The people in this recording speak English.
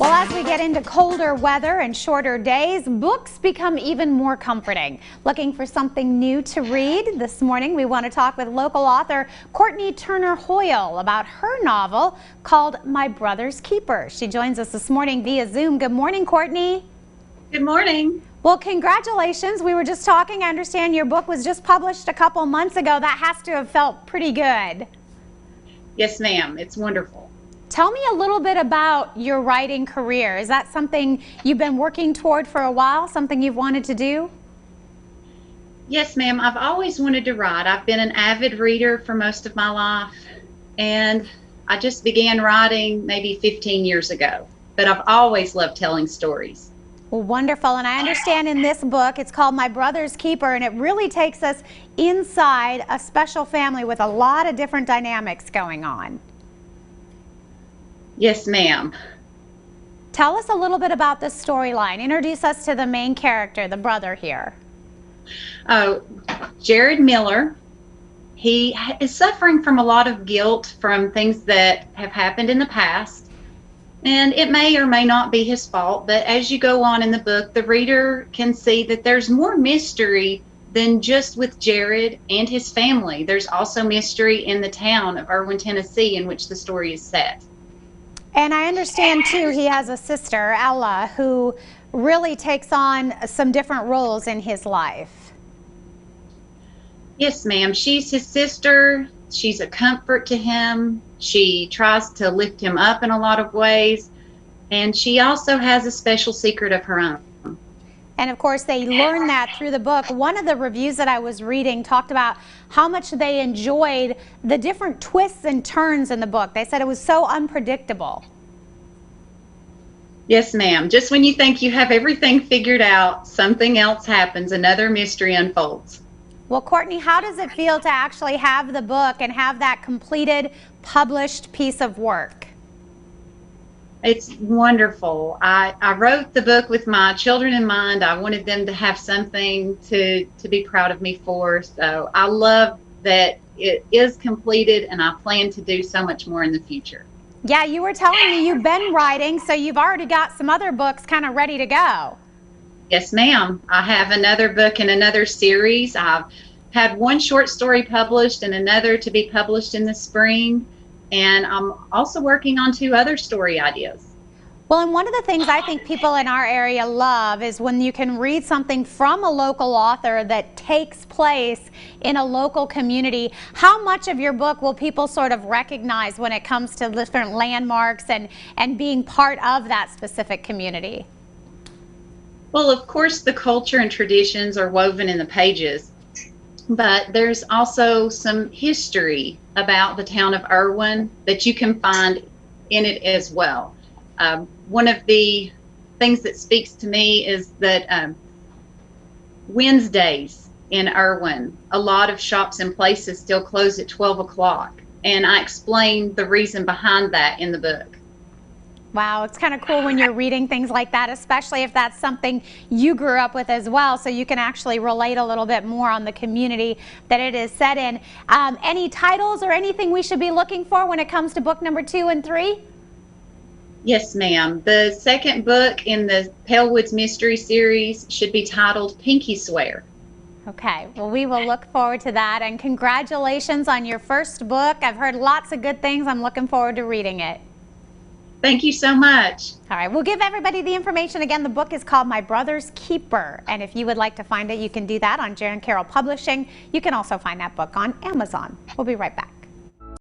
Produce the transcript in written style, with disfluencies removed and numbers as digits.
Well, as we get into colder weather and shorter days, books become even more comforting. Looking for something new to read? This morning we want to talk with local author Courtnee Turner-Hoyle about her novel called My Brother's Keeper. She joins us this morning via Zoom. Good morning, Courtnee. Good morning. Well, congratulations. We were just talking. I understand your book was just published a couple months ago. That has to have felt pretty good. Yes, ma'am. It's wonderful. Tell me a little bit about your writing career. Is that something you've been working toward for a while, something you've wanted to do? Yes, ma'am. I've always wanted to write. I've been an avid reader for most of my life, and I just began writing maybe 15 years ago. But I've always loved telling stories. Well, wonderful. And I understand in this book, it's called My Brother's Keeper, and it really takes us inside a special family with a lot of different dynamics going on. Yes, ma'am. Tell us a little bit about the storyline. Introduce us to the main character, the brother here. Jared Miller. He is suffering from a lot of guilt from things that have happened in the past. And it may or may not be his fault, but as you go on in the book, the reader can see that there's more mystery than just with Jared and his family. There's also mystery in the town of Erwin, Tennessee, in which the story is set. And I understand, too, he has a sister, Ella, who really takes on some different roles in his life. Yes, ma'am. She's his sister. She's a comfort to him. She tries to lift him up in a lot of ways. And she also has a special secret of her own. And of course, they learn that through the book. One of the reviews that I was reading talked about how much they enjoyed the different twists and turns in the book. They said it was so unpredictable. Yes, ma'am. Just when you think you have everything figured out, something else happens. Another mystery unfolds. Well, Courtnee, how does it feel to actually have the book and have that completed, published piece of work? It's wonderful. I wrote the book with my children in mind. I wanted them to have something to be proud of me for. So I love that it is completed, and I plan to do so much more in the future. Yeah, you were telling me you've been writing, so you've already got some other books kind of ready to go. Yes, ma'am. I have another book in another series. I've had one short story published and another to be published in the spring. And I'm also working on 2 other story ideas. Well, and one of the things I think people in our area love is when you can read something from a local author that takes place in a local community. How much of your book will people sort of recognize when it comes to different landmarks and being part of that specific community? Well, of course, the culture and traditions are woven in the pages. But there's also some history about the town of Erwin that you can find in it as well. One of the things that speaks to me is that Wednesdays in Erwin, a lot of shops and places still close at 12 o'clock. And I explain the reason behind that in the book. Wow, it's kind of cool when you're reading things like that, especially if that's something you grew up with as well, so you can actually relate a little bit more on the community that it is set in. Any titles or anything we should be looking for when it comes to book number 2 and 3? Yes, ma'am. The second book in the Pale Woods Mystery Series should be titled Pinky Swear. Okay, well, we will look forward to that, and congratulations on your first book. I've heard lots of good things. I'm looking forward to reading it. Thank you so much. All right, we'll give everybody the information. Again, the book is called My Brother's Keeper, and if you would like to find it, you can do that on Jan Carroll Publishing. You can also find that book on Amazon. We'll be right back.